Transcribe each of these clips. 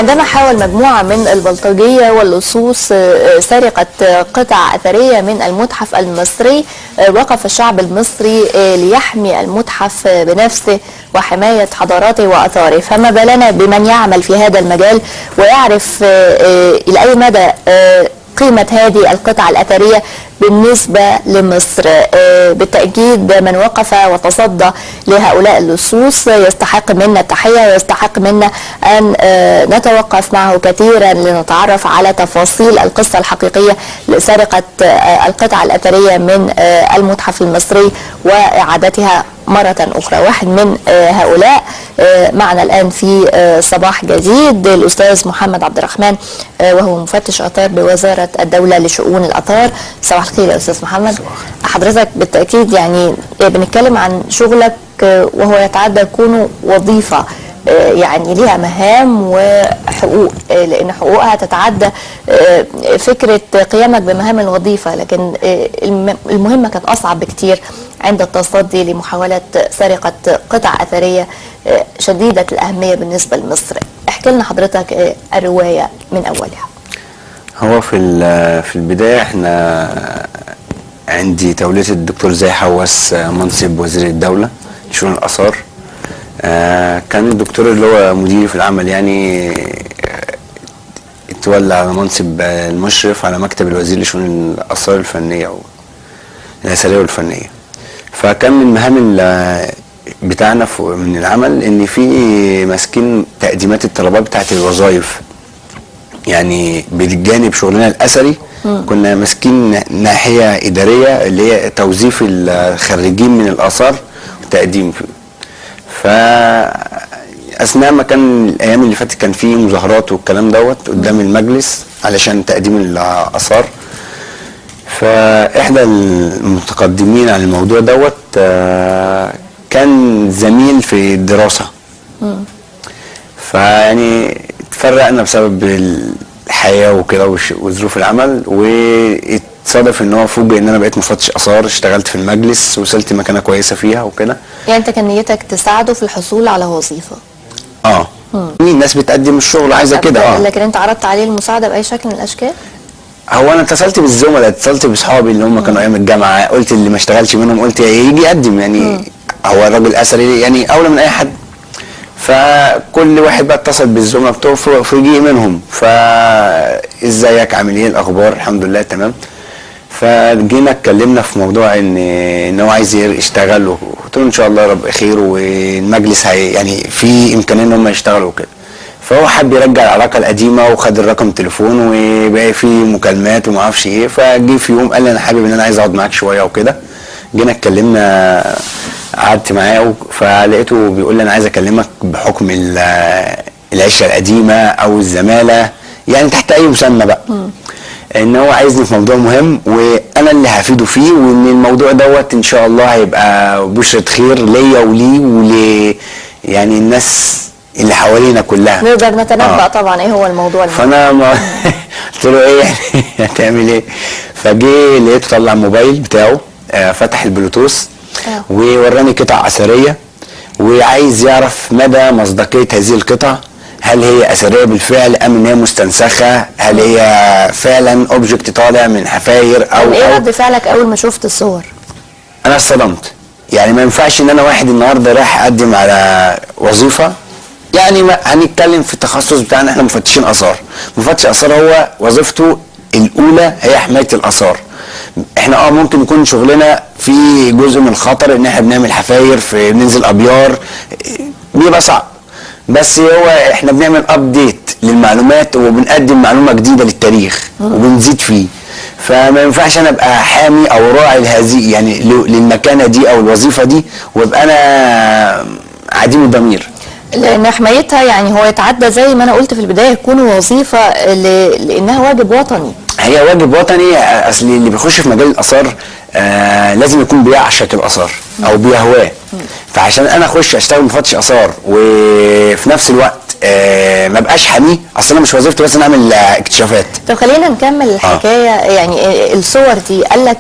عندما حاول مجموعة من البلطجية واللصوص سرقة قطع أثرية من المتحف المصري، وقف الشعب المصري ليحمي المتحف بنفسه وحماية حضاراته وأثاره. فما بالنا بمن يعمل في هذا المجال ويعرف إلى أي مدى قيمة هذه القطع الأثرية بالنسبة لمصر. بالتأكيد من وقف وتصدى لهؤلاء اللصوص يستحق منا التحية، ويستحق منا أن نتوقف معه كثيرا لنتعرف على تفاصيل القصة الحقيقية لسرقة القطع الأثرية من المتحف المصري وإعادتها مرة أخرى. واحد من هؤلاء معنا الآن في صباح جديد، الأستاذ محمد عبد الرحمن، وهو مفتش آثار بوزارة الدولة لشؤون الآثار. صباح الخير يا أستاذ محمد. حضرتك بالتأكيد يعني بنتكلم عن شغلك وهو يتعدى كونه وظيفة، يعني ليها مهام وحقوق، لأن حقوقها تتعدى فكرة قيامك بمهام الوظيفة، لكن المهمة كانت أصعب بكتير عند التصدي لمحاولة سرقة قطع أثرية شديدة الأهمية بالنسبة لمصر. احكي لنا حضرتك الرواية من أولها. هو في البداية احنا عندي تولية الدكتور زاهي حواس منصب وزير الدولة لشؤون الآثار. كان الدكتور اللي هو مديري في العمل يعني اتولى على منصب المشرف على مكتب الوزير لشؤون الآثار الفنية والأثرية والفنية. فكان من المهام بتاعنا من العمل ان في ماسكين تقديمات الطلبات بتاعت الوظائف، يعني بجانب شغلنا الأثري كنا ماسكين ناحية إدارية اللي هي توظيف الخريجين من الآثار وتقديم. فأثناء ما كان الأيام اللي فاتت كان في مظاهرات والكلام دوت قدام المجلس علشان تقديم الآثار، فإحدى المتقدمين على الموضوع دوت كان زميل في الدراسة، فيعني اتفرقنا بسبب الحياة وكده وظروف العمل، واتصادف ان هو فوجئ ان انا بقيت مفتش آثار، اشتغلت في المجلس، وصلت مكانة كويسة فيها وكده. يعني انت كان نيتك تساعده في الحصول على وظيفة؟ الناس بتقدم الشغل عايزة كده. لكن انت عرضت عليه المساعدة بأي شكل من الأشكال؟ هو انا اتصلت بالزملاء، اتصلت باصحابي اللي هم كانوا ايام الجامعة، قلت اللي ما اشتغلش منهم قلت يجي يقدم، يعني هو الراجل اثري يعني اولى من اي حد. فكل واحد بقى اتصل بالزملاء بتوعه فوجئ منهم، فازيك عامل ايه الاخبار، الحمد لله تمام. فجينا اتكلمنا في موضوع ان هو عايز يشتغل، قلت له ان شاء الله رب خير، والمجلس يعني في امكانيه ان هم يشتغلوا وكده. فهو حب يرجع العلاقه القديمه وخد الرقم التليفون وبقى في مكالمات وما اعرفش ايه. فجي في يوم قال لي انا حابب ان انا عايز اقعد معاك شويه وكده. جينا اتكلمنا، قعدت معاه، فلقيته بيقول لي انا عايز اكلمك بحكم العشره القديمه او الزماله، يعني تحت اي مسمى بقى، ان هو عايزني في موضوع مهم وانا اللي هفيده فيه، وان الموضوع دوت ان شاء الله هيبقى بشرة خير ليا وليه يعني الناس اللي حوالينا كلها. نقدر نتنبأ طبعا ايه هو الموضوع فانا قلت له ايه يعني هتعمل ايه؟ فجي لقيته طلع الموبايل بتاعه، فتح البلوتوث ووراني قطع اثريه، وعايز يعرف مدى مصداقيه هذه القطع، هل هي اثريه بالفعل ام ان هي مستنسخه، هل هي فعلا اوبجكت طالع من حفاير او ايه رد فعلك اول ما شفت الصور؟ انا اتصدمت، يعني ما ينفعش ان انا واحد النهارده رايح اقدم على وظيفه، يعني هنتكلم في التخصص بتاعنا، احنا مفتشين اثار. مفتش اثار هو وظيفته الاولى هي حمايه الاثار. احنا ممكن يكون شغلنا في جزء من الخطر ان احنا بنعمل حفاير، بننزل ابيار، بيبقى صعب، بس هو احنا بنعمل ابديت للمعلومات وبنقدم معلومه جديده للتاريخ وبنزيد فيه. فما ينفعش انا ابقى حامي او راعي لهذه يعني للمكانه دي او الوظيفه دي وابقى انا عديم الضمير، لان حمايتها يعني هو يتعدى زي ما انا قلت في البدايه يكون وظيفه لانها واجب وطني. هي واجب وطني، اصل اللي بيخش في مجال الاثار لازم يكون بيعشق الاثار او بيهواه. فعشان انا اخش اشتغل مفتش اثار وفي نفس الوقت ما بقاش حاميه. اصل انا مش وظيفتي بس انا اعمل اكتشافات. طب خلينا نكمل الحكايه. يعني الصور دي قال لك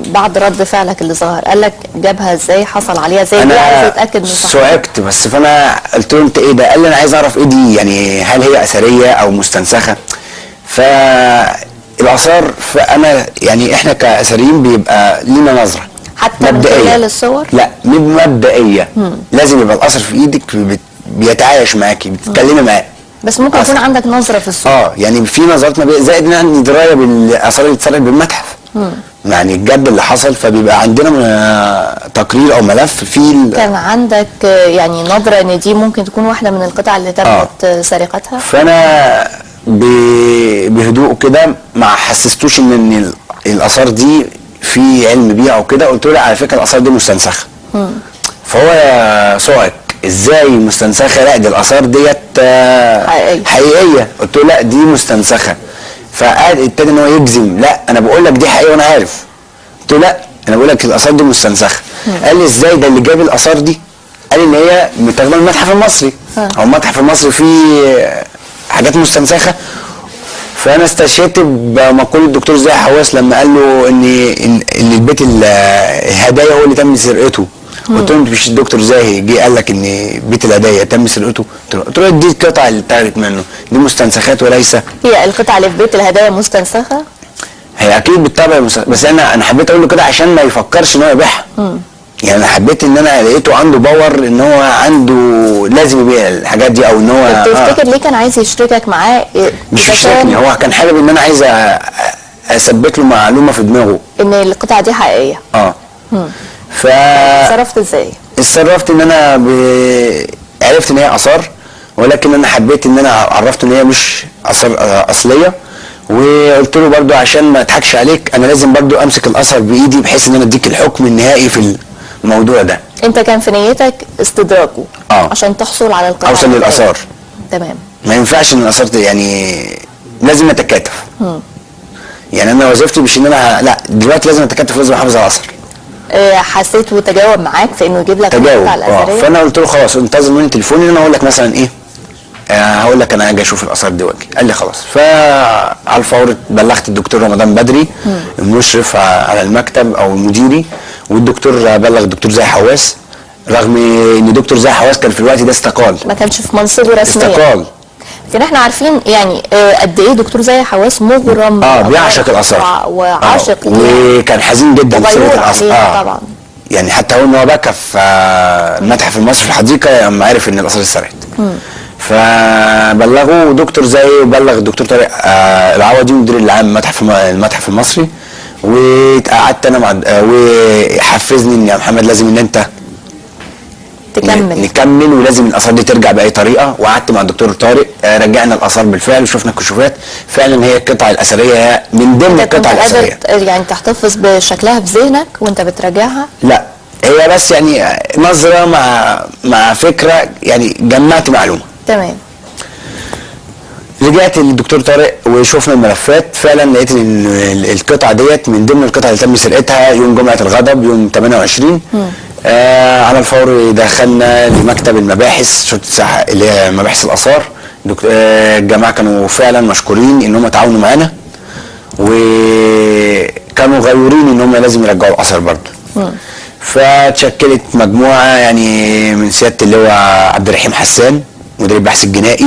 بعد رد فعلك اللي ظهر قال لك جابها ازاي، حصل عليها ازاي، انا عايز اتاكد من صحتها. صعقت بس، فانا قلت له انت ايه ده؟ قال لي انا عايز اعرف ايه دي، يعني هل هي اثريه او مستنسخه؟ فالاثار، فانا يعني احنا كاثريين بيبقى لينا نظره حتى من خلال الصور؟ لا مبدئيه. لازم يبقى الاثر في ايدك بيتعايش معاكي، بتتكلمي معاه. بس ممكن يكون عندك نظره في الصور. يعني في نظرات زائد ان عندي درايه بالاثار اللي اتسرقت بالمتحف. يعني الجد اللي حصل، فبيبقى عندنا تقرير او ملف فيه كان عندك يعني نظره ان دي ممكن تكون واحده من القطع اللي تمت سرقتها. فانا بهدوء كده ما حسستوش ان الاثار دي في علم بيها او كده. قلت له على فكره الاثار دي مستنسخه. فهو صعق، ازاي مستنسخه؟ لا دي الاثار ديت حقيقيه. قلت له لا دي مستنسخه. فقعد ابتدى ان هو يجزم، لا انا بقول لك دي حقيقيه وانا عارف. قلت له لا انا بقول لك الاثار دي مستنسخه. قال لي ازاي؟ ده اللي جاب الاثار دي قال لي ان هي متاخده من المتحف المصري. او المتحف المصري فيه حاجات مستنسخه. فانا استشهدت بمقوله الدكتور زاهي حواس لما قال له ان البيت الهدايا هو اللي تم سرقته. قلت له مش الدكتور زاهي جه قال لك ان بيت الهدايا تم سرقته؟ قلت له دي القطع اللي اتاخدت منه، دي مستنسخات وليس. هي القطع اللي في بيت الهدايا مستنسخه؟ هي اكيد بالطبع بس انا حبيت اقول له كده عشان ما يفكرش ان هو يبيعها. يعني انا حبيت ان انا لقيته عنده باور ان هو عنده لازم يبيع الحاجات دي، او ان هو تفتكر ليه كان عايز يشتركك معاه؟ مش يشتركني، هو كان حابب ان انا عايز اثبت له معلومه في دماغه ان القطعه دي حقيقيه. اتصرفت ازاي؟ اتصرفت ان انا عرفت ان هي اثار، ولكن انا حبيت ان انا عرفت ان هي مش اثار اصليه. وقلت له برضو عشان ما اضحكش عليك انا لازم برضو امسك الاثر بايدي بحيث ان انا اديك الحكم النهائي في الموضوع ده. انت كان في نيتك استدراكه عشان تحصل على القطعه، اوصل للاثار. تمام. ما ينفعش ان الاثار يعني لازم نتكاتف. يعني انا وظيفتي مش ان انا لا دلوقتي لازم اتكاتف، لازم احافظ على الاثر. حسيت وتجاوب معاك في انه يجيب لك القطعه الاثريه. فانا قلت له خلاص انتظر مني تليفوني انا اقول لك مثلا ايه، هقول لك انا هاجي اشوف الاثار دي واجي. قال لي خلاص. فعلى الفور بلغت الدكتور رمضان بدري المشرف على المكتب او المديري، والدكتور بلغ الدكتور زاهي حواس، رغم ان دكتور زاهي حواس كان في الوقت ده استقال، ما كانش في منصبه رسميا، استقال. لكن احنا عارفين يعني قد ايه دكتور زاهي حواس مغرم بيعشق الاثار وعاشق وكان حزين جدا بسرقه الاثار. طبعا يعني حتى هو ان هو بكى في المتحف المصري في الحديقه لما عرف ان الاثار اتسرقت. فبلغوا دكتور زاهي وبلغ الدكتور طارق العوضي مدير العام المتحف المصري، وقعدت انا مع وحفزني ان يا محمد لازم ان انت نكمل ولازم الاثار دي ترجع باي طريقه. وقعدت مع الدكتور طارق، رجعنا الاثار بالفعل وشفنا الكشوفات، فعلا هي القطع الاثريه من ضمن القطع الاثريه. يعني تحتفظ بشكلها في ذهنك وانت بتراجعها؟ لا هي بس يعني نظره مع فكره، يعني جمعت معلومه. تمام. رجعت للدكتور طارق وشفنا الملفات، فعلا لقيت ان القطعه ديت من ضمن القطع اللي تم سرقتها يوم جمعه الغضب يوم 28. على الفور دخلنا لمكتب المباحث شرطه اللي هي مباحث الاثار. الجماعه كانوا فعلا مشكورين ان هم تعاونوا معانا، وكانوا غيورين ان هم لازم يرجعوا الاثر برضه. فتشكلت مجموعه يعني من سياده اللواء عبد الرحيم حسان مدير البحث الجنائي